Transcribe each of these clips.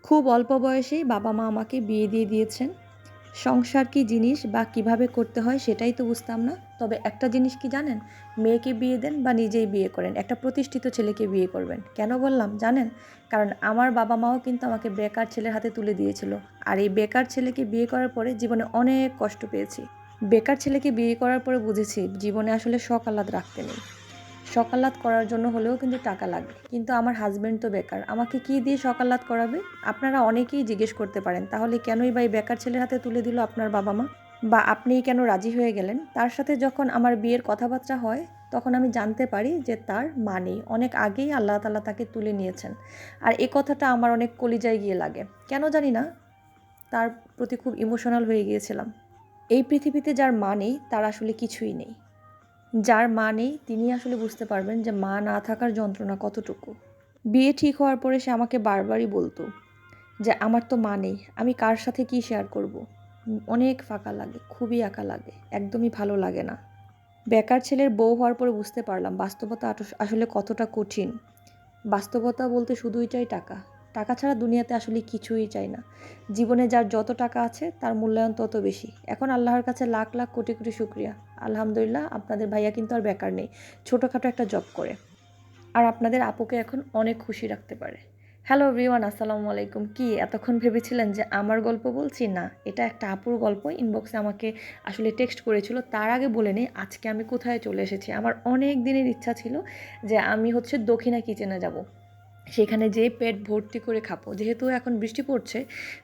খুব অল্প বয়সেই বাবা মা আমাকে বিয়ে দিয়ে দিয়েছেন। সংসার কী জিনিস বা কিভাবে করতে হয় সেটাই তো বুঝতাম না। তবে একটা জিনিস কি জানেন? মেয়েকে বিয়ে দেন বা নিজেই বিয়ে করেন, একটা প্রতিষ্ঠিত ছেলেকে বিয়ে করবেন। কেন বললাম জানেন? কারণ আমার বাবা মাও কিন্তু আমাকে বেকার ছেলের হাতে তুলে দিয়েছিল। আর এই বেকার ছেলেকে বিয়ে করার পরে জীবনে অনেক কষ্ট পেয়েছি। বেকার ছেলেকে বিয়ে করার পরে বুঝেছি জীবনে আসলে শখ আহ্লাদ রাখতে নেই। সকালাত করার জন্য হলেও কিন্তু টাকা লাগবে, কিন্তু আমার হাজব্যান্ড তো বেকার, আমাকে কি দিয়ে সকালাত করাবে? আপনারা অনেকেই জিজ্ঞেস করতে পারেন, তাহলে কেনই বা এই বেকার ছেলের হাতে তুলে দিল আপনার বাবা মা, বা আপনিই কেন রাজি হয়ে গেলেন? তার সাথে যখন আমার বিয়ের কথাবার্তা হয় তখন আমি জানতে পারি যে তার মা নেই, অনেক আগেই আল্লাহ তাআলা তাকে তুলে নিয়েছেন। আর এই কথাটা আমার অনেক কলিজায় গিয়ে লাগে, কেন জানি না, তার প্রতি খুব ইমোশনাল হয়ে গিয়েছিলাম। এই পৃথিবীতে যার মা নেই তার আসলে কিছুই নেই। যার মা নেই তিনি আসলে বুঝতে পারবেন যে মা না থাকার যন্ত্রণা কতটুকু। বিয়ে ঠিক হওয়ার পরে সে আমাকে বারবারই বলতো যে আমার তো মা নেই, আমি কার সাথে কি শেয়ার করব। অনেক ফাঁকা লাগে, খুবই একা লাগে, একদমই ভালো লাগে না। বেকার ছেলের বউ হওয়ার পরে বুঝতে পারলাম বাস্তবতা আসলে কতটা কঠিন। বাস্তবতা বলতে শুধুই চাই টাকা। টাকা ছাড়া দুনিয়াতে আসলে কিছুই চাই না। জীবনে যার যত টাকা আছে তার মূল্যায়ন তত বেশি। এখন আল্লাহর কাছে লাখ লাখ কোটি কোটি শুকরিয়া। আলহামদুলিল্লাহ, আপনাদের ভাইয়া কিন্তু আর বেকার নেই। ছোটোখাটো একটা জব করে। আর আপনাদের আপুকে এখন অনেক খুশি রাখতে পারে। হ্যালো এভরিওয়ান, আসসালামু আলাইকুম। কি এতক্ষণ ভেবেছিলেন যে আমার গল্প বলছি? না, এটা একটা আপুর গল্প। ইনবক্সে আমাকে আসলে টেক্সট করেছিল। তার আগে বলে নেই আজকে আমি কোথায় চলে এসেছি। আমার অনেক দিনের ইচ্ছা ছিল যে আমি হচ্ছে দক্ষিণা কিচেনে যাব, সেখানে যেয়ে পেট ভর্তি করে খাবো। যেহেতু এখন বৃষ্টি পড়ছে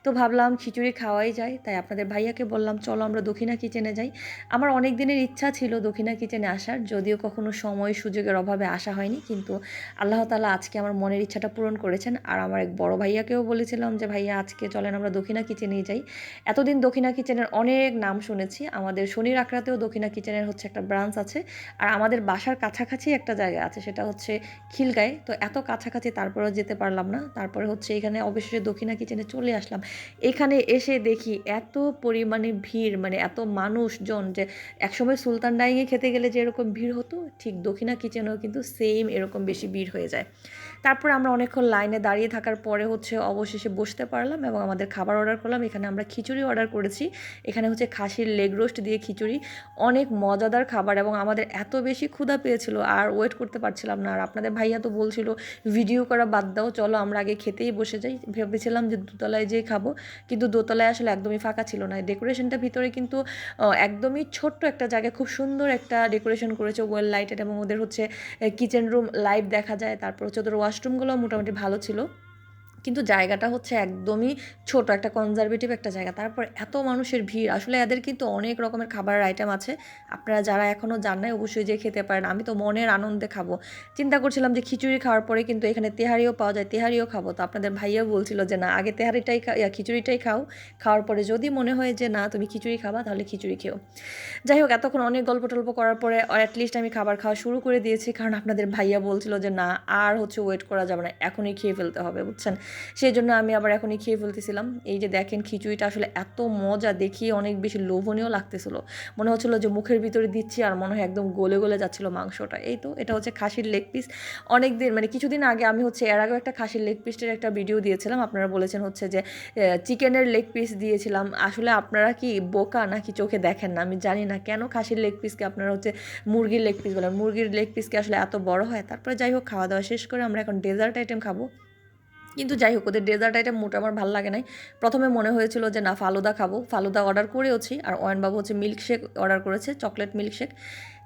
তো ভাবলাম খিচুড়ি খাওয়াই যায়, তাই আপনাদের ভাইয়াকে বললাম চলো আমরা দক্ষিণা কিচেনে যাই। আমার অনেক দিনের ইচ্ছা ছিল দক্ষিণা কিচেনে আসার, যদিও কখনো সময় সুযোগের অভাবে আসা হয়নি, কিন্তু আল্লাহ তাআলা আজকে আমার মনের ইচ্ছাটা পূরণ করেছেন। আর আমার এক বড় ভাইয়াকেও বলেছিলাম যে ভাইয়া আজকে চলেন আমরা দক্ষিণা কিচেনেই যাই। এতদিন দক্ষিণা কিচেনের অনেক নাম শুনেছি, আমাদের শনির আখড়াতেও দক্ষিণা কিচেনের হচ্ছে একটা ব্রাঞ্চ আছে। আর আমাদের বাসার কাছাকাছি একটা জায়গা আছে, সেটা হচ্ছে খিলগাঁয়ে। তো এত কাছাকাছি তারপরেও যেতে পারলাম না, তারপরে হচ্ছে এখানে অবশেষে দক্ষিণা কিচেনে চলে আসলাম। এখানে এসে দেখি এত পরিমাণে ভিড়, মানে এত মানুষজন, যে একসময় সুলতান ডাইংয়ে খেতে গেলে যে এরকম ভিড় হতো, ঠিক দক্ষিণা কিচেনেও কিন্তু সেম এরকম বেশি ভিড় হয়ে যায়। তারপরে আমরা অনেকক্ষণ লাইনে দাঁড়িয়ে থাকার পরে হচ্ছে অবশেষে বসতে পারলাম এবং আমাদের খাবার অর্ডার করলাম। এখানে আমরা খিচুড়ি অর্ডার করেছি। এখানে হচ্ছে খাসির লেগ রোস্ট দিয়ে খিচুড়ি, অনেক মজাদার খাবার। এবং আমাদের এত বেশি ক্ষুধা পেয়েছিল আর ওয়েট করতে পারছিলাম না। আর আপনাদের ভাইয়া তো বলছিল ভিডিও করা বাদ দাও, চলো আমরা আগে খেতেই বসে যাই। ভেবেছিলাম যে দোতলায় যেয়ে খাবো, কিন্তু দোতলায় আসলে একদমই ফাঁকা ছিল না। ডেকোরেশনটা ভিতরে কিন্তু একদমই ছোট্ট একটা জায়গায় খুব সুন্দর একটা ডেকোরেশন করেছে, ওয়েল লাইটেড, এবং ওদের হচ্ছে কিচেন রুম লাইভ দেখা যায়। তারপর হচ্ছে ওদের ওয়াশরুমগুলো মোটামুটি ভালো ছিল, কিন্তু জায়গাটা হচ্ছে একদমই ছোট, একটা কনজারভেটিভ একটা জায়গা। তারপর এত মানুষের ভিড়, আসলে এদের কিন্তু অনেক রকমের খাবারের আইটেম আছে। আপনারা যারা এখনও যান নাই অবশ্যই যেয়ে খেতে পারেন। আমি তো মনের আনন্দে খাবো। চিন্তা করছিলাম যে খিচুড়ি খাওয়ার পরে কিন্তু এখানে তেহারিও পাওয়া যায়, তেহারিও খাবো। তো আপনাদের ভাইয়াও বলছিল যে না, আগে তেহারিটাই খিচুড়িটাই খাও, খাওয়ার পরে যদি মনে হয় যে না তুমি খিচুড়ি খাবা তাহলে খিচুড়ি খেও। যাই হোক, এতক্ষণ অনেক গল্প টল্প করার পরে অ্যাটলিস্ট আমি খাবার খাওয়া শুরু করে দিয়েছি, কারণ আপনাদের ভাইয়া বলছিল যে না আর হচ্ছে ওয়েট করা যাবে না, এখনই খেয়ে ফেলতে হবে, বুঝছেন? সেই জন্য আমি আবার এখনই খেয়ে ফেলতেছিলাম। এই যে দেখেন খিচুড়িটা আসলে এত মজা, দেখিয়ে অনেক বেশি লোভনীয় লাগতেছিল। মনে হচ্ছিলো যে মুখের ভিতরে দিচ্ছি আর মনে হয় একদম গলে গলে যাচ্ছিলো মাংসটা। এই তো এটা হচ্ছে খাসির লেগ পিস। অনেক দিন, মানে কিছুদিন আগে আমি হচ্ছে এর আগেও একটা খাসির লেগ পিসের একটা ভিডিও দিয়েছিলাম। আপনারা বলেছেন হচ্ছে যে চিকেনের লেগ পিস দিয়েছিলাম। আসলে আপনারা কি বোকা নাকি চোখে দেখেন না আমি জানি না, কেন খাসির লেগ পিসকে আপনারা হচ্ছে মুরগির লেগ পিস বলেন? মুরগির লেগ পিসকে আসলে এত বড় হয়? তারপরে যাই হোক, খাওয়া দাওয়া শেষ করে আমরা এখন ডেজার্ট আইটেম খাবো। কিন্তু যাই হোক, ওদের ডেজার্ট আইটেম মোটা আমার ভালো লাগে নাই। প্রথমে মনে হয়েছিল যে না ফালুদা খাবো, ফালুদা অর্ডার করেওছি। আর অয়নবাবু হচ্ছে মিল্কশেক অর্ডার করেছে, চকলেট মিল্কশেক।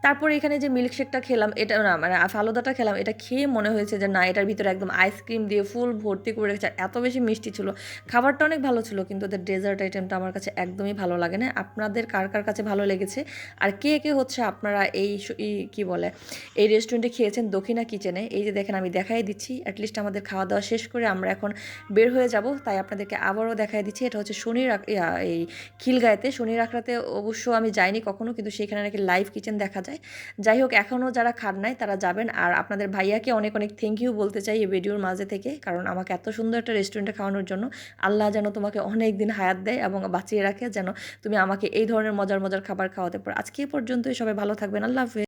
তারপরে এখানে যে মিল্কশেকটা খেলাম, এটা না মানে ফালুদাটা খেলাম, এটা খেয়ে মনে হয়েছে যে না, এটার ভিতরে একদম আইসক্রিম দিয়ে ফুল ভর্তি করে রেখেছে, এত বেশি মিষ্টি ছিল। খাবারটা অনেক ভালো ছিল, কিন্তু ওদের ডেজার্ট আইটেমটা আমার কাছে একদমই ভালো লাগে না। আপনাদের কার কার কাছে ভালো লেগেছে? আর কে কে হচ্ছে আপনারা কী বলে এই রেস্টুরেন্টে খেয়েছেন দক্ষিণা কিচেনে? এই যে দেখেন আমি দেখাই দিচ্ছি, অ্যাটলিস্ট আমাদের খাওয়া দাওয়া শেষ করে আমরা এখন বের হয়ে যাব, তাই আপনাদেরকে আবারও দেখাই দিচ্ছি। এটা হচ্ছে এই খিলগাঁয়েতে, শনির আখড়াতে অবশ্য আমি যাইনি কখনো, কিন্তু সেখানে নাকি লাইভ কিচেন দেখা যায়। যাই হোক, এখনও যারা খান নাই তারা যাবেন। আর আপনাদের ভাইয়াকে অনেক অনেক থ্যাংক ইউ বলতে চাই এই ভিডিওর মাঝে থেকে, কারণ আমাকে এত সুন্দর একটা রেস্টুরেন্টে খাওয়ানোর জন্য। আল্লাহ যেন তোমাকে অনেক দিন হায়াত দেয় এবং বাঁচিয়ে রাখে, যেন তুমি আমাকে এই ধরনের মজার মজার খাবার খাওয়াতে পারো। আজকে এই পর্যন্তই, সবাই ভালো থাকবেন, আল্লাহ হাফেজ।